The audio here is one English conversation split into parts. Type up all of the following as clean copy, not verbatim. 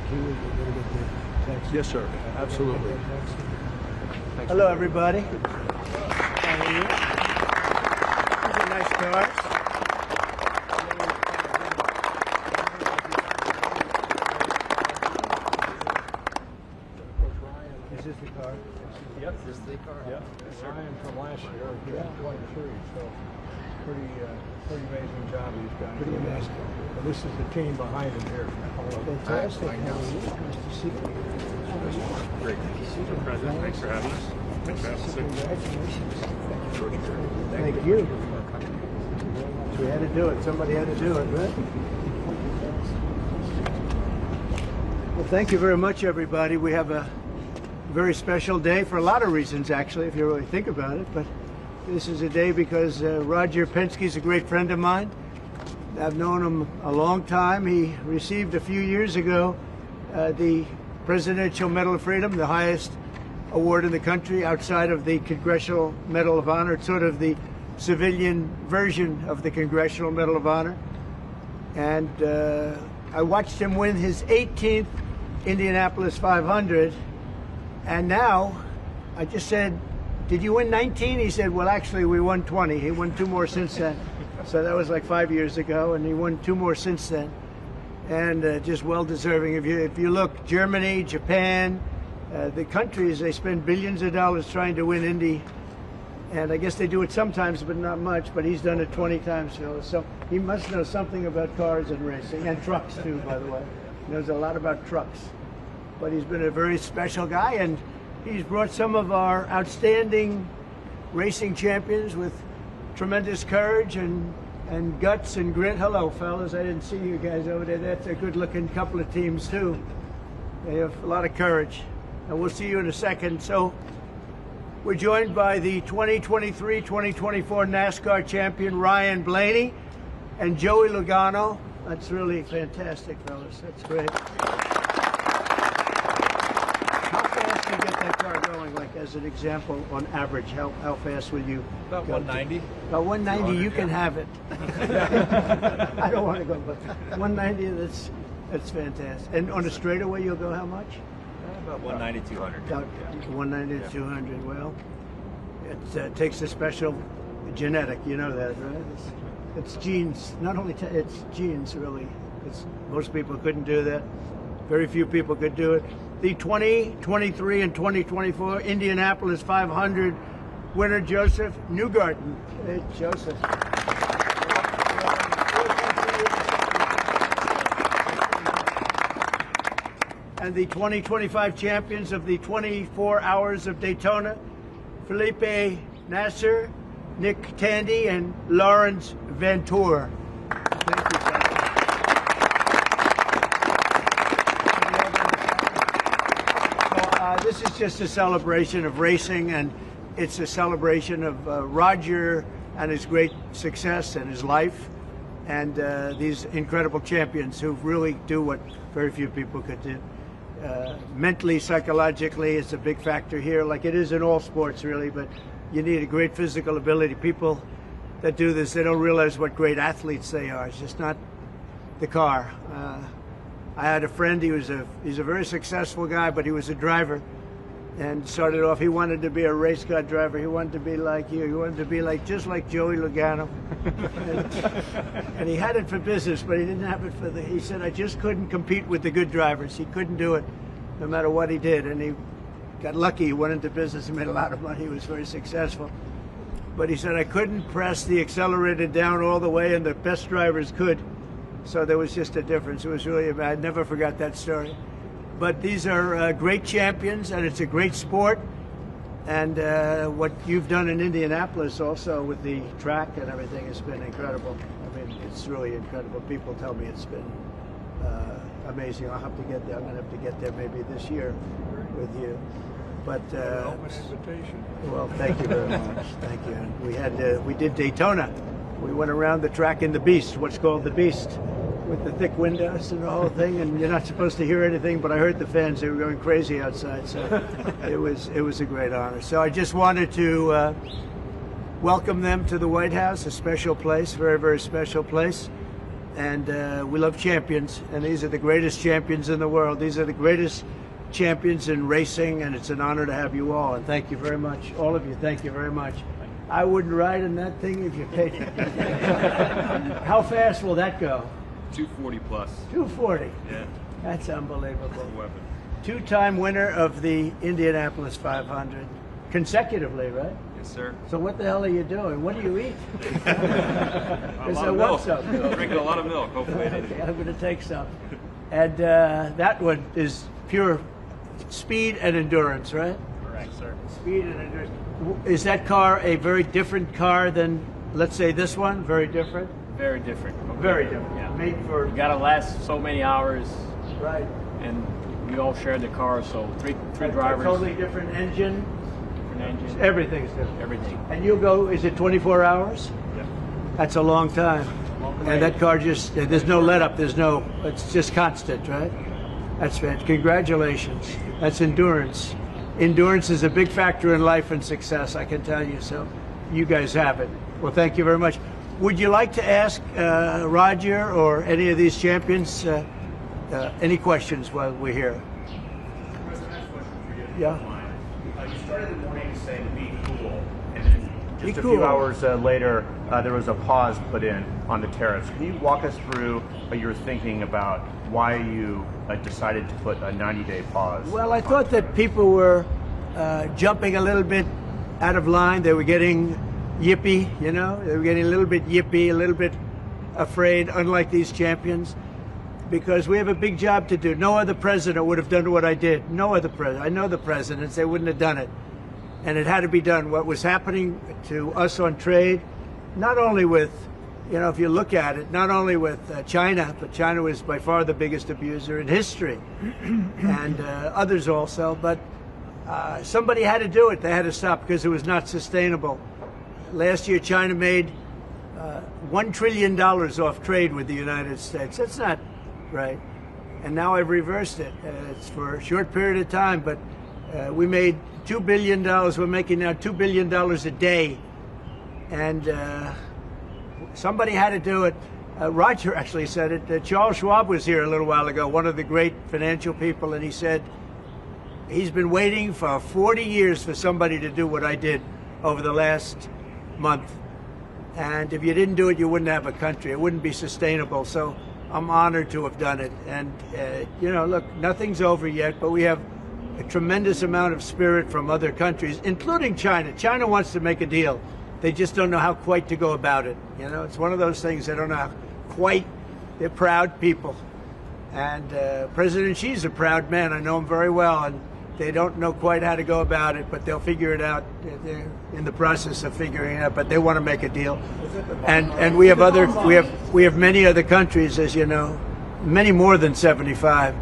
too, a little bit of Texas. Yes, sir. Absolutely. Hello, everybody. How are you? These are nice cars. Is this the car? Yep. Is this the car? Yep. Ryan from last year. He got 23, so pretty amazing job he's done. Pretty amazing. And this is the team behind him here. Fantastic. How are you? Nice to see you. Great. Mr. President, thanks for having us. Thanks for having us. Congratulations. Thank you. We had to do it. Somebody had to do it, right? Well, thank you very much, everybody. We have a very special day for a lot of reasons, actually, if you really think about it. But this is a day because Roger Penske's a great friend of mine. I've known him a long time. He received a few years ago the Presidential Medal of Freedom, the highest award in the country outside of the Congressional Medal of Honor. It's sort of the civilian version of the Congressional Medal of Honor. And I watched him win his 18th Indianapolis 500. And now I just said, did you win 19? He said, well, actually, we won 20. He won 2 more since then. So that was like 5 years ago, and he won 2 more since then. And just well-deserving. If you look, Germany, Japan, the countries, they spend billions of dollars trying to win Indy. And I guess they do it sometimes, but not much. But he's done it 20 times, Phil. So he must know something about cars and racing, and trucks, too, by the way. He knows a lot about trucks. But he's been a very special guy, and he's brought some of our outstanding racing champions with tremendous courage and guts and grit. Hello, fellas. I didn't see you guys over there. That's a good-looking couple of teams, too. They have a lot of courage. And we'll see you in a second. So we're joined by the 2023-2024 NASCAR champion, Ryan Blaney, and Joey Logano. That's really fantastic, fellas. That's great. You get that car going, like as an example, on average, how fast will you About 190. About 190, you can have it. I don't want to go, but 190, that's fantastic. And on a straightaway, you'll go how much? About 190, 200. About 190 to 200. Well, it takes a special genetic, you know that, right? It's genes. Not only it's genes, really. Most people couldn't do that. Very few people could do it. The 2023 and 2024 Indianapolis 500 winner, Joseph Newgarden. Hey, Joseph. And the 2025 champions of the 24 Hours of Daytona, Felipe Nasser, Nick Tandy, and Lawrence Ventura. Thank you, sir. This is just a celebration of racing, and it's a celebration of Roger and his great success and his life, and these incredible champions who really do what very few people could do. Mentally, psychologically, it's a big factor here, like it is in all sports, really, but you need a great physical ability. People that do this, they don't realize what great athletes they are. It's just not the car. I had a friend, he's a very successful guy, but he was a driver, and started off, he wanted to be a race car driver. He wanted to be like you. He wanted to be just like Joey Logano. and he had it for business, but he didn't have it for he said, I just couldn't compete with the good drivers. He couldn't do it no matter what he did. And he got lucky. He went into business. He made a lot of money. He was very successful. But he said, I couldn't press the accelerator down all the way, and the best drivers could. So there was just a difference. It was really, I never forgot that story. But these are great champions, and it's a great sport. And what you've done in Indianapolis also with the track and everything has been incredible. I mean, it's really incredible. People tell me it's been amazing. I'll have to get there. I'm going to have to get there maybe this year with you. But Open invitation. well, thank you very much. Thank you. And we did Daytona. We went around the track in the Beast, what's called the Beast, with the thick windows and the whole thing, and you're not supposed to hear anything, but I heard the fans, they were going crazy outside, so it was a great honor. So I just wanted to welcome them to the White House, a special place, very, very special place. and we love champions, and these are the greatest champions in the world. These are the greatest champions in racing, and it's an honor to have you all. And thank you very much, all of you. Thank you very much. I wouldn't ride in that thing if you paid me. How fast will that go? 240 plus. 240. Yeah. That's unbelievable. It's a weapon. Two-time winner of the Indianapolis 500, consecutively, right? Yes, sir. So what the hell are you doing? What do you eat? A lot of milk. Drinking a lot of milk, hopefully. Okay, I'm going to take some. And that one is pure speed and endurance, right? Correct, sir. Speed and endurance. Is that car a very different car than, let's say, this one? Very different? Very different. Very different. Yeah. Made for... You gotta last so many hours, Right. and we all share the car, so three drivers. Totally different engine. Different engines. Everything's different. Everything. And you'll go, is it 24 hours? Yeah. That's a long time. And that car just, there's no let up, it's just constant, right? That's fantastic. Congratulations. That's endurance. Endurance is a big factor in life and success, I can tell you. So you guys have it. Well, thank you very much. Would you like to ask Roger or any of these champions any questions while we're here? Yeah. You started the morning saying be cool, and then just Be a cool. few hours later, there was a pause put in on the tariffs. Can you walk us through your thinking about why you decided to put a 90-day pause? Well, I thought that people were jumping a little bit out of line. They were getting yippy, you know? They were getting a little bit yippy, a little bit afraid, unlike these champions, because we have a big job to do. No other president would have done what I did. No other president. I know the presidents, they wouldn't have done it. And it had to be done. What was happening to us on trade, not only with, you know, if you look at it, not only with China, but China was by far the biggest abuser in history, and others also, but somebody had to do it. They had to stop because it was not sustainable. Last year, China made $1 trillion off trade with the United States. That's not right. And now I've reversed it. It's for a short period of time, but we made $2 billion. We're making now $2 billion a day. And somebody had to do it. Roger actually said it. Charles Schwab was here a little while ago, one of the great financial people, and he said he's been waiting for 40 years for somebody to do what I did over the last month. And if you didn't do it, you wouldn't have a country. It wouldn't be sustainable. So I'm honored to have done it. And, you know, look, nothing's over yet, but we have a tremendous amount of spirit from other countries, including China. China wants to make a deal. They just don't know how quite to go about it. You know, it's one of those things they don't know how quite. They're proud people. And President Xi's a proud man. I know him very well. And they don't know quite how to go about it, but they'll figure it out. They're in the process of figuring it out, but they want to make a deal. And we have many other countries, as you know, many more than 75,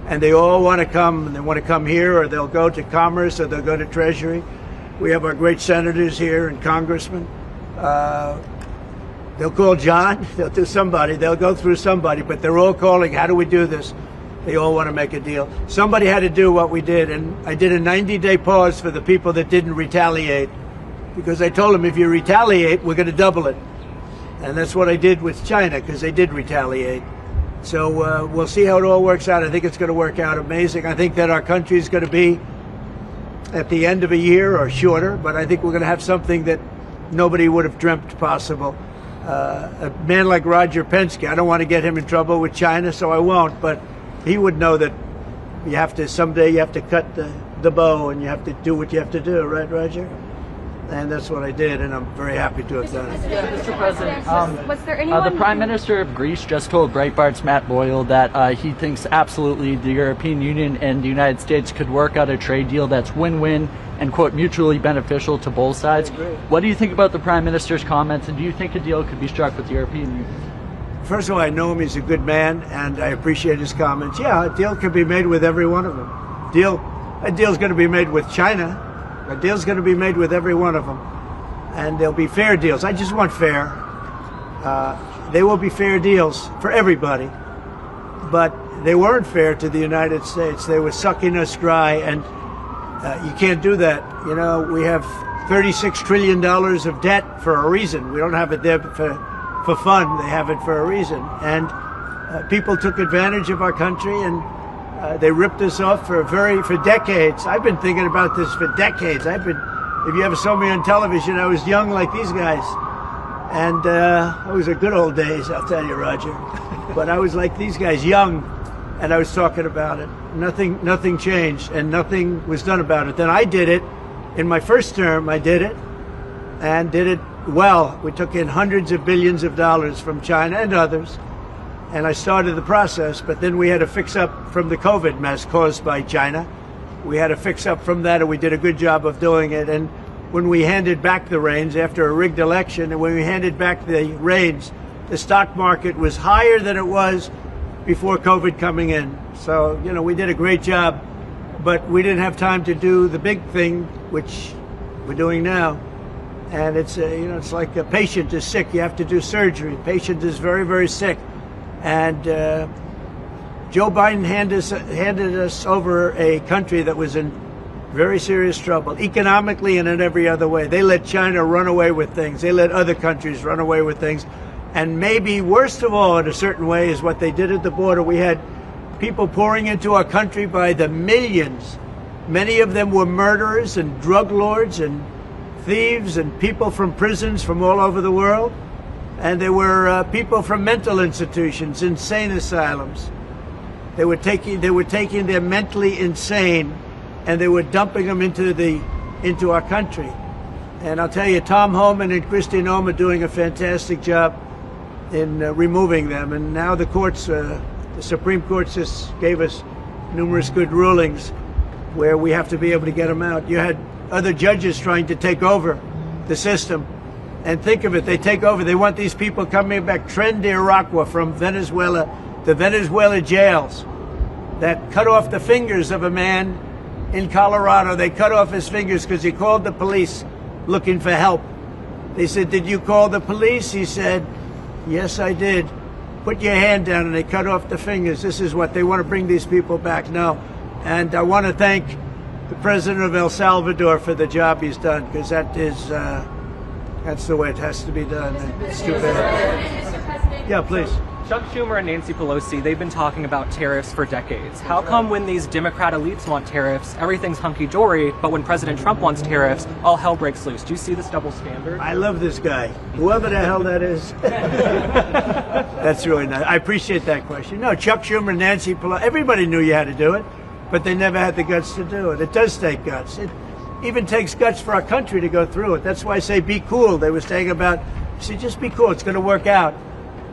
and they all want to come. And they want to come here, or they'll go to Commerce, or they'll go to Treasury. We have our great senators here and congressmen. They'll call John. They'll do somebody. They'll go through somebody, but they're all calling. How do we do this? They all want to make a deal. Somebody had to do what we did, and I did a 90-day pause for the people that didn't retaliate, because I told them if you retaliate, we're going to double it. And that's what I did with China, because they did retaliate. So we'll see how it all works out. I think it's going to work out amazing. I think that our country is going to be at the end of a year or shorter, but I think we're going to have something that nobody would have dreamt possible. A man like Roger Penske, I don't want to get him in trouble with China, so I won't, but he would know that you have to, someday you have to cut the bow and you have to do what you have to do, right, Roger? And that's what I did, and I'm very happy to have done it. Mr. President, was there anyone the Prime Minister of Greece just told Breitbart's Matt Boyle that he thinks absolutely the European Union and the United States could work out a trade deal that's win-win and, quote, mutually beneficial to both sides. What do you think about the Prime Minister's comments, and do you think a deal could be struck with the European Union? First of all, I know him. He's a good man, and I appreciate his comments. Yeah, a deal can be made with every one of them. A deal's going to be made with China. A deal's going to be made with every one of them. And there'll be fair deals. I just want fair. They will be fair deals for everybody. But they weren't fair to the United States. They were sucking us dry, and you can't do that. You know, we have $36 trillion of debt for a reason. We don't have a debt for for fun. They have it for a reason. And people took advantage of our country, and they ripped us off for decades. I've been thinking about this for decades. If you ever saw me on television, I was young like these guys. And it was the good old days, I'll tell you, Roger. But I was like these guys, young, and I was talking about it. Nothing changed, and nothing was done about it. Then I did it. In my first term, I did it, and did it well. We took in hundreds of billions of dollars from China and others, and I started the process. But then we had to fix up from the COVID mess caused by China. We had to fix up from that, and we did a good job of doing it. And when we handed back the reins after a rigged election, and when we handed back the reins, the stock market was higher than it was before COVID coming in. So, you know, we did a great job, but we didn't have time to do the big thing, which we're doing now. And it's, you know, it's like a patient is sick, you have to do surgery. Patient is very, very sick. And Joe Biden handed us over a country that was in very serious trouble, economically and in every other way. They let China run away with things. They let other countries run away with things. And maybe worst of all, in a certain way, is what they did at the border. We had people pouring into our country by the millions. Many of them were murderers and drug lords and thieves and people from prisons from all over the world. And there were people from mental institutions, insane asylums. They were taking their mentally insane, and they were dumping them into our country. And I'll tell you, Tom Homan and Kristi Noem are doing a fantastic job in removing them. And now the courts, the Supreme Court just gave us numerous good rulings where we have to be able to get them out. You had other judges trying to take over the system. And think of it, they take over, they want these people coming back, Tren de Aragua from Venezuela, the Venezuela jails that cut off the fingers of a man in Colorado. They cut off his fingers because he called the police looking for help. They said, "Did you call the police?" He said, "Yes, I did." "Put your hand down," and they cut off the fingers. This is what they want to bring these people back now. And I want to thank the president of El Salvador for the job he's done, because that's the way it has to be done. It's too bad. Yeah, please. Chuck Schumer and Nancy Pelosi, they've been talking about tariffs for decades. How come when these Democrat elites want tariffs, everything's hunky-dory, but when President Trump wants tariffs, all hell breaks loose? Do you see this double standard? I love this guy, whoever the hell that is. That's really nice. I appreciate that question. No, Chuck Schumer and Nancy Pelosi, everybody knew you had to do it, but they never had the guts to do it. It does take guts. It even takes guts for our country to go through it. That's why I say be cool. They were saying about, see, just be cool. It's going to work out.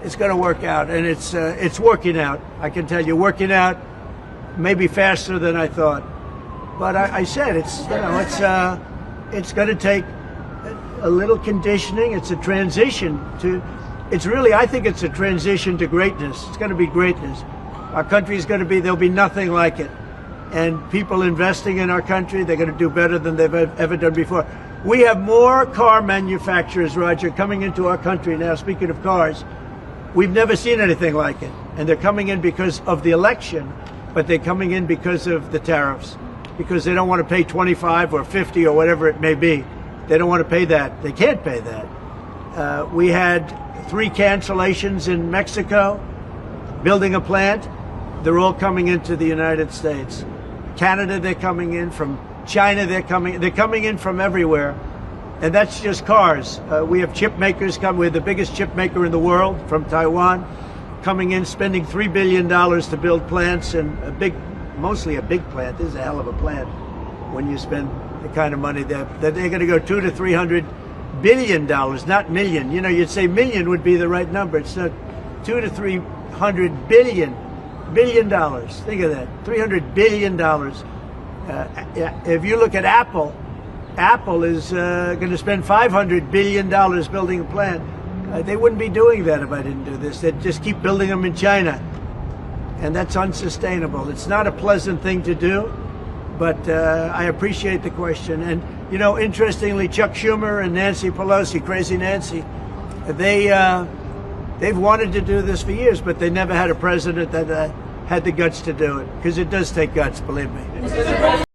It's going to work out, and it's working out. I can tell you, working out maybe faster than I thought. But I said it's going to take a little conditioning. It's a transition to. It's really, I think it's a transition to greatness. It's going to be greatness. Our country is going to be. There'll be nothing like it, and people investing in our country, they're going to do better than they've ever done before. We have more car manufacturers, Roger, coming into our country now. Speaking of cars. We've never seen anything like it. And they're coming in because of the election, but they're coming in because of the tariffs, because they don't want to pay 25 or 50 or whatever it may be. They don't want to pay that. They can't pay that. We had 3 cancellations in Mexico, building a plant. They're all coming into the United States. Canada, they're coming in. From China, they're coming in from everywhere. And that's just cars. We have chip makers come. We're the biggest chip maker in the world, from Taiwan, coming in, spending $3 billion to build plants, and mostly a big plant. This is a hell of a plant when you spend the kind of money that they're going to go $200 to $300 billion, not million. You know, you'd say million would be the right number. It's not. $200 to $300 billion. Think of that, $300 billion. If you look at Apple is going to spend $500 billion building a plant. They wouldn't be doing that if I didn't do this. They'd just keep building them in China. And that's unsustainable. It's not a pleasant thing to do, but I appreciate the question. And, you know, interestingly, Chuck Schumer and Nancy Pelosi, Crazy Nancy, they've wanted to do this for years, but they never had a president that had the guts to do it, because it does take guts, believe me.